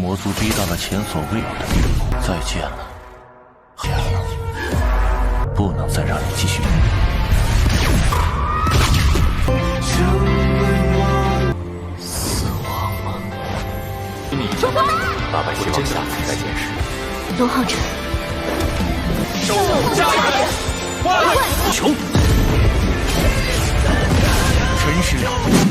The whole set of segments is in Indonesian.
魔族逼到了前所未有的地步。再见了，不能再让你继续。死亡吗？爸爸希望下次再见时，龙浩辰，球。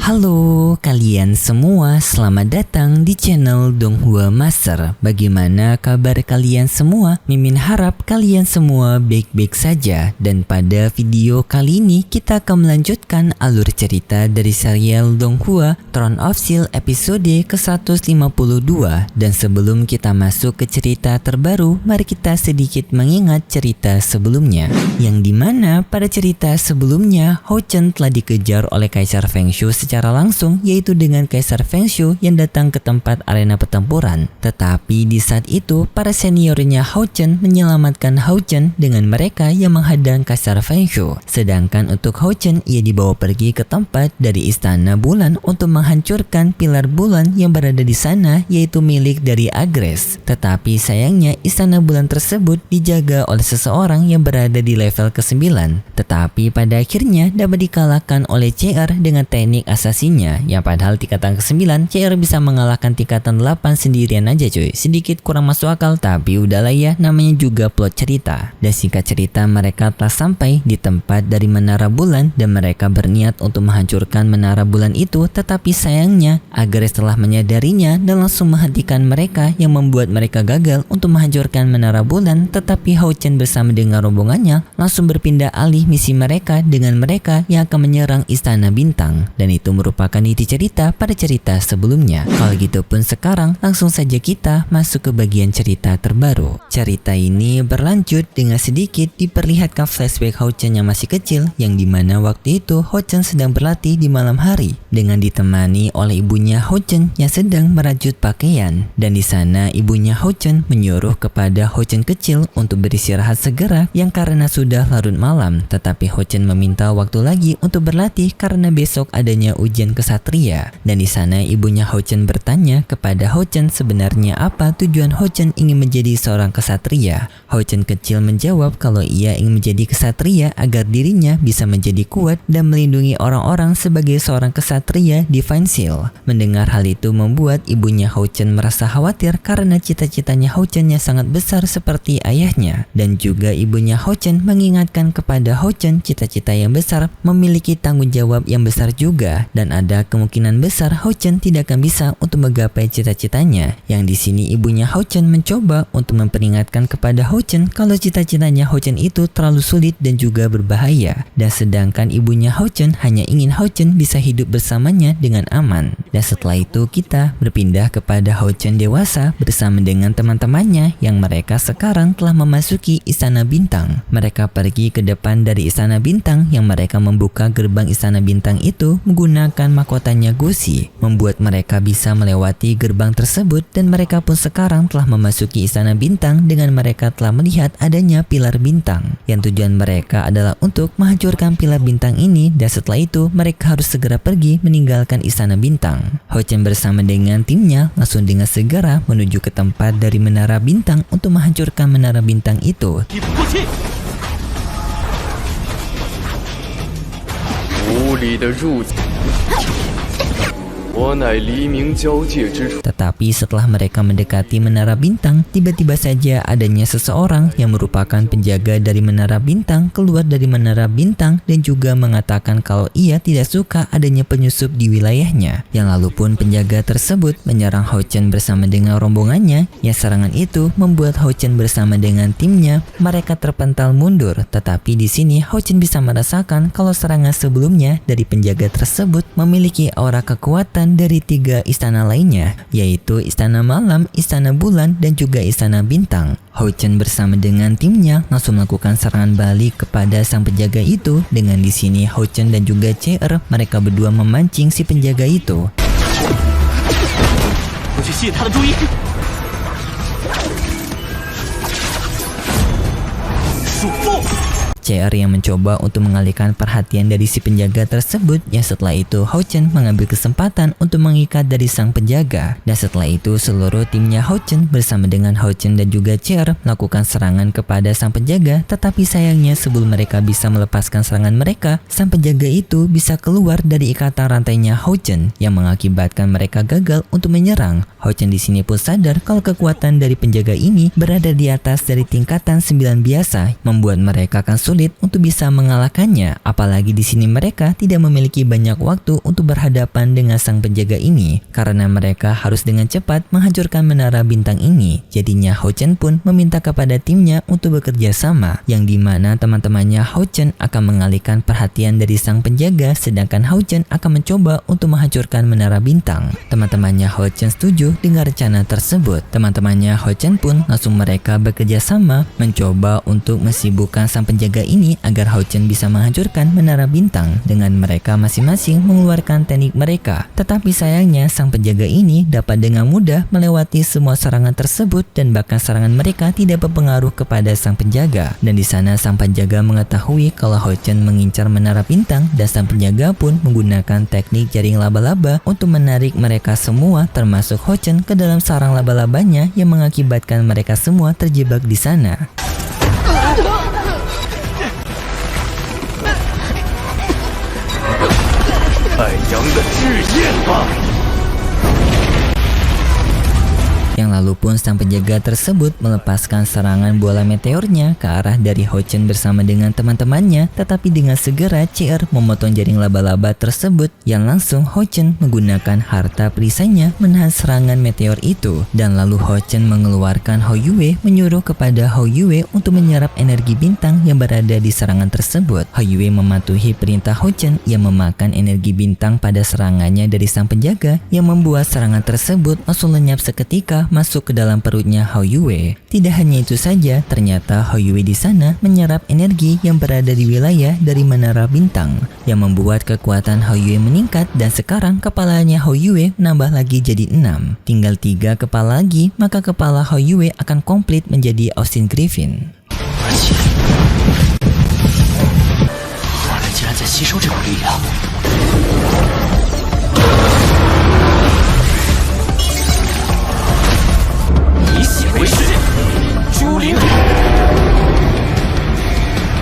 Halo kalian semua, selamat datang di channel Donghua Master. Bagaimana kabar kalian semua? Mimin harap kalian semua baik-baik saja. Dan pada video kali ini kita akan melanjutkan alur cerita dari serial Donghua Throne of Steel episode ke-152. Dan sebelum kita masuk ke cerita terbaru, mari kita sedikit mengingat cerita sebelumnya, yang dimana pada cerita sebelumnya Hou Chen telah dikejar oleh Kaisar Feng Shui secara langsung, yaitu dengan Kaisar Feng Shui yang datang ke tempat arena pertempuran. Tetapi di saat itu para seniornya Hou Chen menyelamatkan Hou Chen dengan mereka yang menghadang Kaisar Feng Shui. Sedangkan untuk Hou Chen, ia dibawa pergi ke tempat dari Istana Bulan untuk menghancurkan pilar bulan yang berada di sana, yaitu milik dari Agres. Tetapi sayangnya Istana Bulan tersebut dijaga oleh seseorang yang berada di level ke-9. Tetapi pada akhirnya dapat dikalahkan oleh CR dengan teknik asasinya, yang padahal tingkatan ke-9 CR bisa mengalahkan tingkatan 8 sendirian aja cuy. Sedikit kurang masuk akal, tapi udahlah ya, namanya juga plot cerita. Dan singkat cerita, mereka telah sampai di tempat dari Menara Bulan dan mereka berniat untuk menghancurkan Menara Bulan itu. Tetapi sayangnya Agres telah menyadarinya dan langsung menghentikan mereka, yang membuat mereka gagal untuk menghancurkan Menara Bulan. Tetapi Hou Chen bersama dengan rombongannya langsung berpindah alih misi mereka dengan mereka yang akan menyerang Istana Bintang, dan itu merupakan inti cerita pada cerita sebelumnya. Kalau gitu pun sekarang langsung saja kita masuk ke bagian cerita terbaru. Cerita ini berlanjut dengan sedikit diperlihatkan flashback Hou Chen yang masih kecil, yang dimana waktu itu Hou Chen sedang berlatih di malam hari dengan ditemani oleh ibunya Hou Chen yang sedang merajut pakaian. Dan di sana ibunya Hou Chen menyuruh kepada Hou Chen kecil untuk beristirahat segera, yang karena sudah larut malam. Tetapi Hou Chen meminta waktu lagi untuk berlatih karena besok adanya ujian kesatria. Dan di sana ibunya Hou Chen bertanya kepada Hou Chen sebenarnya apa tujuan Hou Chen ingin menjadi seorang kesatria. Hou Chen kecil menjawab kalau ia ingin menjadi kesatria agar dirinya bisa menjadi kuat dan melindungi orang-orang sebagai seorang kesatria Divine Seal. Mendengar hal itu membuat ibunya Hou Chen merasa khawatir karena cita-citanya Hou Chen yang sangat besar seperti ayahnya. Dan juga ibunya Hou Chen mengingatkan kepada Hou Chen cita-cita yang besar memiliki tanggung jawab yang besar juga, dan ada kemungkinan besar Hou Chen tidak akan bisa untuk menggapai cita-citanya. Yang di sini ibunya Hou Chen mencoba untuk memperingatkan kepada Hou Chen kalau cita-citanya Hou Chen itu terlalu sulit dan juga berbahaya, dan sedangkan ibunya Hou Chen hanya ingin Hou Chen bisa hidup bersamanya dengan aman. Dan setelah itu kita berpindah kepada Hou Chen dewasa bersama dengan teman-temannya yang mereka sekarang telah memasuki Istana Bintang. Mereka pergi ke depan dari Istana Bintang, yang mereka membuka gerbang Istana Bintang itu menggunakan mahkotanya Gusi, membuat mereka bisa melewati gerbang tersebut. Dan mereka pun sekarang telah memasuki Istana Bintang dengan mereka telah melihat adanya pilar bintang, yang tujuan mereka adalah untuk menghancurkan pilar bintang ini. Dan setelah itu mereka harus segera pergi meninggalkan Istana Bintang. Hou Chen bersama dengan timnya langsung dengan segera menuju ke tempat dari Menara Bintang untuk menghancurkan Menara Bintang itu. Tetapi setelah mereka mendekati Menara Bintang, tiba-tiba saja adanya seseorang yang merupakan penjaga dari Menara Bintang keluar dari Menara Bintang dan juga mengatakan kalau ia tidak suka adanya penyusup di wilayahnya. Yang lalu pun penjaga tersebut menyerang Hou Chen bersama dengan rombongannya, yang serangan itu membuat Hou Chen bersama dengan timnya mereka terpental mundur. Tetapi di sini Hou Chen bisa merasakan kalau serangan sebelumnya dari penjaga tersebut memiliki aura kekuatan dari 3 istana lainnya, yaitu Istana Malam, Istana Bulan, dan juga Istana Bintang. Hou Chen bersama dengan timnya langsung melakukan serangan balik kepada sang penjaga itu. Dengan di sini Hou Chen dan juga CR mereka berdua memancing si penjaga itu. CR yang mencoba untuk mengalihkan perhatian dari si penjaga tersebut, yang setelah itu Hao Chen mengambil kesempatan untuk mengikat dari sang penjaga. Dan setelah itu seluruh timnya Hao Chen bersama dengan Hao Chen dan juga CR melakukan serangan kepada sang penjaga, tetapi sayangnya sebelum mereka bisa melepaskan serangan mereka, sang penjaga itu bisa keluar dari ikatan rantainya Hao Chen yang mengakibatkan mereka gagal untuk menyerang. Hao Chen di sini pun sadar kalau kekuatan dari penjaga ini berada di atas dari tingkatan 9 biasa, membuat mereka akan sulit untuk bisa mengalahkannya. Apalagi di sini mereka tidak memiliki banyak waktu untuk berhadapan dengan sang penjaga ini, karena mereka harus dengan cepat menghancurkan menara bintang ini. Jadinya Hao Chen pun meminta kepada timnya untuk bekerja sama, yang dimana teman-temannya Hao Chen akan mengalihkan perhatian dari sang penjaga, sedangkan Hao Chen akan mencoba untuk menghancurkan menara bintang. Teman-temannya Hao Chen setuju dengan rencana tersebut. Teman-temannya Hao Chen pun langsung mereka bekerja sama mencoba untuk mensibukkan sang penjaga ini agar Hao Chen bisa menghancurkan menara bintang dengan mereka masing-masing mengeluarkan teknik mereka. Tetapi sayangnya sang penjaga ini dapat dengan mudah melewati semua serangan tersebut dan bahkan serangan mereka tidak berpengaruh kepada sang penjaga. Dan di sana sang penjaga mengetahui kalau Hao Chen mengincar menara bintang dan sang penjaga pun menggunakan teknik jaring laba-laba untuk menarik mereka semua termasuk Hao Chen ke dalam sarang laba-labanya yang mengakibatkan mereka semua terjebak di sana. 太阳的炙焰吧！ Yang lalu pun sang penjaga tersebut melepaskan serangan bola meteornya ke arah dari Hao Chen bersama dengan teman-temannya, tetapi dengan segera CR memotong jaring laba-laba tersebut yang langsung Hao Chen menggunakan harta perisainya menahan serangan meteor itu. Dan lalu Hao Chen mengeluarkan Hao Yue menyuruh kepada Hao Yue untuk menyerap energi bintang yang berada di serangan tersebut. Hao Yue mematuhi perintah Hao Chen yang memakan energi bintang pada serangannya dari sang penjaga, yang membuat serangan tersebut langsung lenyap seketika masuk ke dalam perutnya Hao Yue. Tidak hanya itu saja, ternyata Hao Yue di sana menyerap energi yang berada di wilayah dari menara bintang, yang membuat kekuatan Hao Yue meningkat dan sekarang kepalanya Hao Yue menambah lagi jadi 6. Tinggal 3 kepala lagi, maka kepala Hao Yue akan komplit menjadi Austin Griffin. 二人竟然在吸收这股力量。 以血为誓，朱灵。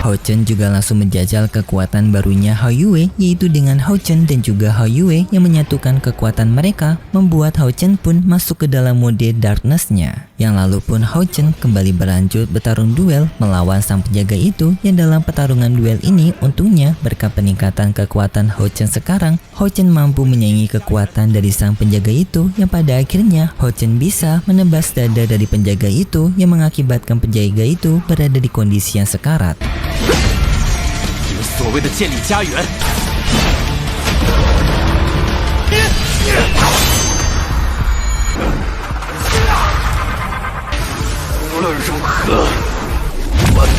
Hao Chen juga langsung menjajal kekuatan barunya Hao Yue, yaitu dengan Hao Chen dan juga Hao Yue yang menyatukan kekuatan mereka, membuat Hao Chen pun masuk ke dalam mode darkness-nya. Yang lalu pun Hao Chen kembali berlanjut bertarung duel melawan sang penjaga itu, yang dalam pertarungan duel ini untungnya berkat peningkatan kekuatan Hao Chen sekarang, Hao Chen mampu menyaingi kekuatan dari sang penjaga itu, yang pada akhirnya Hao Chen bisa menebas dada dari penjaga itu yang mengakibatkan penjaga itu berada di kondisi yang sekarat. 你们所谓的建立家园，无论如何。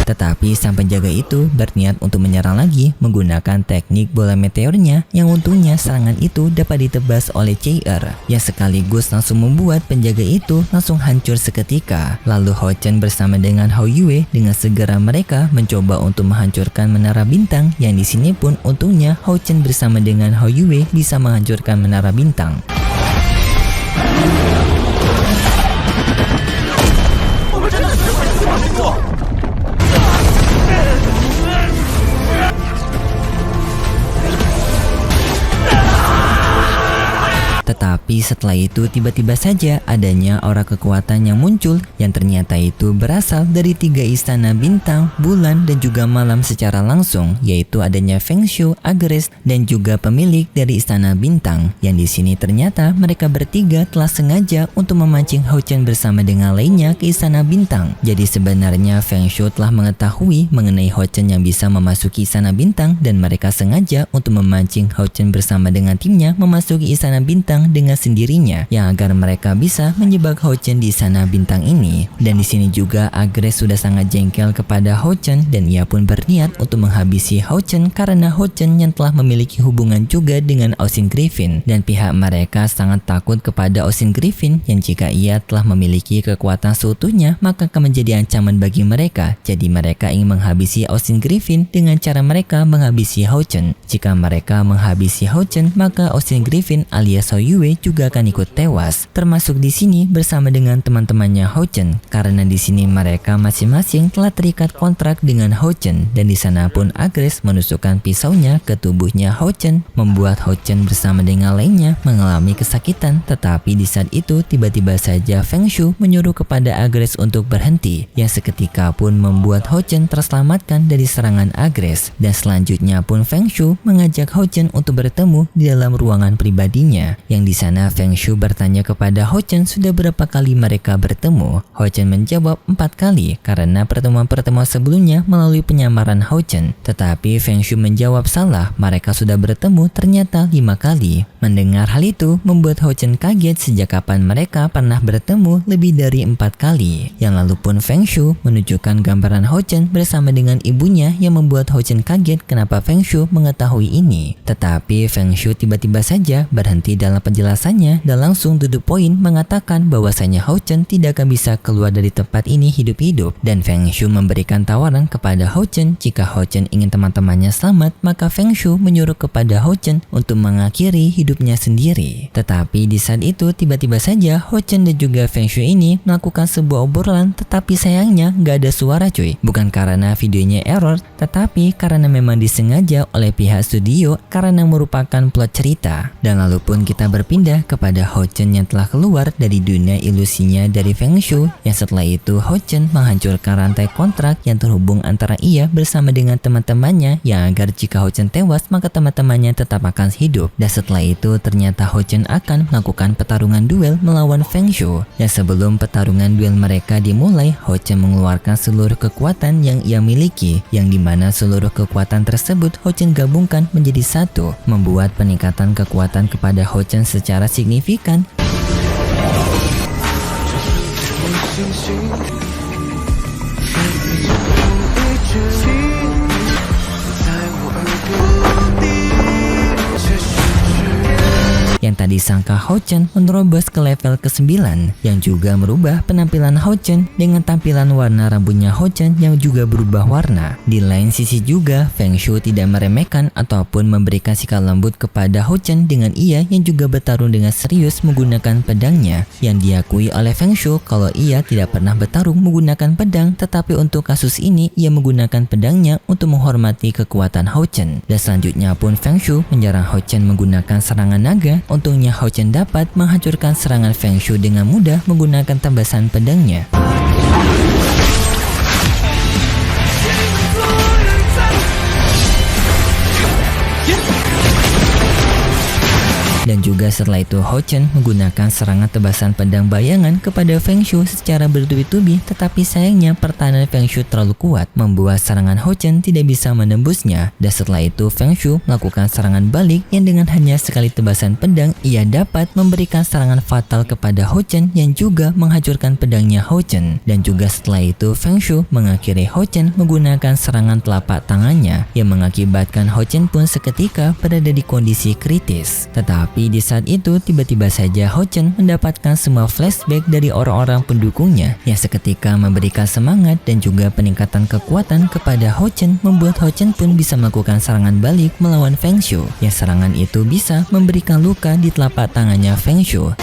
Tetapi sang penjaga itu berniat untuk menyerang lagi menggunakan teknik bola meteornya, yang untungnya serangan itu dapat ditebas oleh CR yang sekaligus langsung membuat penjaga itu langsung hancur seketika. Lalu Hao Chen bersama dengan Hao Yue dengan segera mereka mencoba untuk menghancurkan menara bintang, yang di sini pun untungnya Hao Chen bersama dengan Hao Yue bisa menghancurkan menara bintang. Tetapi setelah itu tiba-tiba saja adanya aura kekuatan yang muncul, yang ternyata itu berasal dari 3 istana bintang, bulan, dan juga malam secara langsung, yaitu adanya Feng Shui, Agres, dan juga pemilik dari istana bintang. Yang di sini ternyata mereka bertiga telah sengaja untuk memancing Hao Chen bersama dengan lainnya ke istana bintang. Jadi sebenarnya Feng Shui telah mengetahui mengenai Hao Chen yang bisa memasuki istana bintang, dan mereka sengaja untuk memancing Hao Chen bersama dengan timnya memasuki istana bintang dengan dengan sendirinya yang agar mereka bisa menjebak Ho-Chen di sana bintang ini. Dan di sini juga Agres sudah sangat jengkel kepada Ho-Chen dan ia pun berniat untuk menghabisi Ho-Chen karena Ho-Chen yang telah memiliki hubungan juga dengan Ocean Griffin, dan pihak mereka sangat takut kepada Ocean Griffin yang jika ia telah memiliki kekuatan seutuhnya maka akan menjadi ancaman bagi mereka. Jadi mereka ingin menghabisi Ocean Griffin dengan cara mereka menghabisi Ho-Chen. Jika mereka menghabisi Ho-Chen maka Ocean Griffin alias Hou Yue juga akan ikut tewas, termasuk di sini bersama dengan teman-temannya Ho-Chen, karena di sini mereka masing-masing telah terikat kontrak dengan Ho-Chen. Dan di sana pun Agres menusukkan pisaunya ke tubuhnya Ho-Chen, membuat Ho-Chen bersama dengan lainnya mengalami kesakitan. Tetapi di saat itu tiba-tiba saja Feng Shu menyuruh kepada Agres untuk berhenti, yang seketika pun membuat Ho-Chen terselamatkan dari serangan Agres. Dan selanjutnya pun Feng Shu mengajak Ho-Chen untuk bertemu di dalam ruangan pribadinya, yang di sana Feng Shu bertanya kepada Ho-Chen sudah berapa kali mereka bertemu. Ho-Chen menjawab 4 kali karena pertemuan-pertemuan sebelumnya melalui penyamaran Ho-Chen. Tetapi Feng Shu menjawab salah, mereka sudah bertemu ternyata 5 kali. Mendengar hal itu membuat Ho-Chen kaget sejak kapan mereka pernah bertemu lebih dari 4 kali. Yang lalu pun Feng Shu menunjukkan gambaran Ho-Chen bersama dengan ibunya yang membuat Ho-Chen kaget kenapa Feng Shu mengetahui ini. Tetapi Feng Shu tiba-tiba saja berhenti dalam penjelasannya dan langsung to the point mengatakan bahwasanya Ho-Chen tidak akan bisa keluar dari tempat ini hidup-hidup. Dan Feng Shu memberikan tawaran kepada Ho-Chen jika Ho-Chen ingin teman-temannya selamat maka Feng Shu menyuruh kepada Ho-Chen untuk mengakhiri hidupnya sendiri. Tetapi di saat itu tiba-tiba saja Ho-Chen dan juga Feng Shu ini melakukan sebuah obrolan, tetapi sayangnya nggak ada suara cuy. Bukan karena videonya error, tetapi karena memang disengaja oleh pihak studio karena merupakan plot cerita. Dan lalu pun kita berpindah kepada Ho-Chen yang telah keluar dari dunia ilusinya dari Feng Shu, yang setelah itu Ho-Chen menghancurkan rantai kontrak yang terhubung antara ia bersama dengan teman-temannya, yang agar jika Ho-Chen tewas maka teman-temannya tetap akan hidup. Dan setelah itu ternyata Ho-Chen akan melakukan pertarungan duel melawan Feng Shu. Dan sebelum pertarungan duel mereka dimulai, Ho-Chen mengeluarkan seluruh kekuatan yang ia miliki, yang dimana seluruh kekuatan tersebut Ho-Chen gabungkan menjadi satu, membuat peningkatan kekuatan kepada Ho-Chen secara signifikan. Yang tadi sangka Ho-Chen menerobos ke level ke-9, yang juga merubah penampilan Ho-Chen dengan tampilan warna rambutnya Ho-Chen yang juga berubah warna. Di lain sisi juga Feng Shu tidak meremehkan ataupun memberikan sikap lembut kepada Ho-Chen dengan ia yang juga bertarung dengan serius menggunakan pedangnya, yang diakui oleh Feng Shu kalau ia tidak pernah bertarung menggunakan pedang, tetapi untuk kasus ini ia menggunakan pedangnya untuk menghormati kekuatan Ho-Chen. Dan selanjutnya pun Feng Shu menyerang Ho-Chen menggunakan serangan naga. Untungnya Ho-Chen dapat menghancurkan serangan Feng Shu dengan mudah menggunakan tembasan pedangnya. Dan juga setelah itu Ho-Chen menggunakan serangan tebasan pedang bayangan kepada Feng Shu secara bertubi-tubi, tetapi sayangnya pertahanan Feng Shu terlalu kuat membuat serangan Ho-Chen tidak bisa menembusnya. Dan setelah itu Feng Shu melakukan serangan balik yang dengan hanya sekali tebasan pedang ia dapat memberikan serangan fatal kepada Ho-Chen yang juga menghancurkan pedangnya Ho-Chen. Dan juga setelah itu Feng Shu mengakhiri Ho-Chen menggunakan serangan telapak tangannya yang mengakibatkan Ho-Chen pun seketika berada di kondisi kritis. Tetapi di saat itu tiba-tiba saja Ho-Chen mendapatkan semua flashback dari orang-orang pendukungnya yang seketika memberikan semangat dan juga peningkatan kekuatan kepada Ho-Chen, membuat Ho-Chen pun bisa melakukan serangan balik melawan Feng Shu, yang serangan itu bisa memberikan luka di telapak tangannya Feng Shu.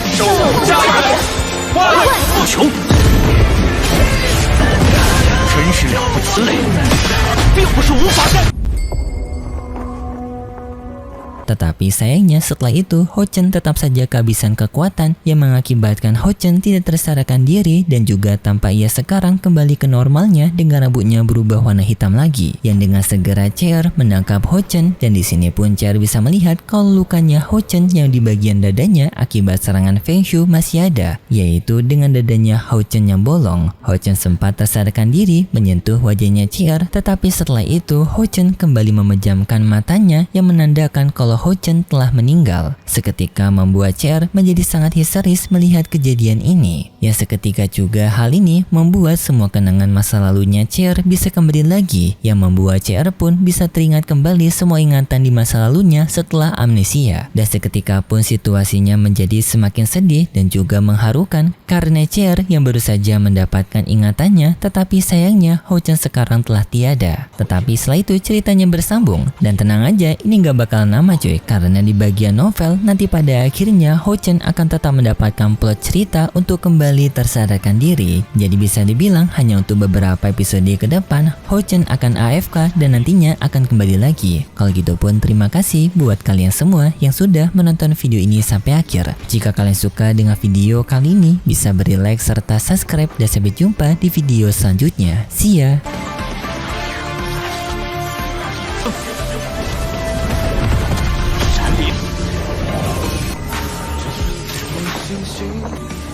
Tetapi sayangnya setelah itu Ho-Chen tetap saja kehabisan kekuatan yang mengakibatkan Ho-Chen tidak tersadarkan diri, dan juga tanpa ia sekarang kembali ke normalnya dengan rambutnya berubah warna hitam lagi, yang dengan segera Chair menangkap Ho-Chen. Dan di sini pun Chair bisa melihat kalau lukanya Ho-Chen yang di bagian dadanya akibat serangan Feng Shu masih ada, yaitu dengan dadanya Ho-Chen yang bolong. Ho-Chen sempat tersadarkan diri menyentuh wajahnya Chair, tetapi setelah itu Ho-Chen kembali memejamkan matanya yang menandakan kalau Ho-chan telah meninggal. Seketika membuat CR menjadi sangat histeris melihat kejadian ini. Yang seketika juga hal ini membuat semua kenangan masa lalunya CR bisa kembali lagi, yang membuat CR pun bisa teringat kembali semua ingatan di masa lalunya setelah amnesia. Dan seketika pun situasinya menjadi semakin sedih dan juga mengharukan karena CR yang baru saja mendapatkan ingatannya, tetapi sayangnya Ho-chan sekarang telah tiada. Tetapi setelah itu ceritanya bersambung, dan tenang aja ini gak bakal lama cuy, karena di bagian novel nanti pada akhirnya Ho-chan akan tetap mendapatkan plot cerita untuk kembali tersadarkan diri. Jadi bisa dibilang hanya untuk beberapa episode ke depan Ho-chan akan AFK dan nantinya akan kembali lagi. Kalau gitu pun terima kasih buat kalian semua yang sudah menonton video ini sampai akhir. Jika kalian suka dengan video kali ini, bisa beri like serta subscribe, dan sampai jumpa di video selanjutnya. See ya!星星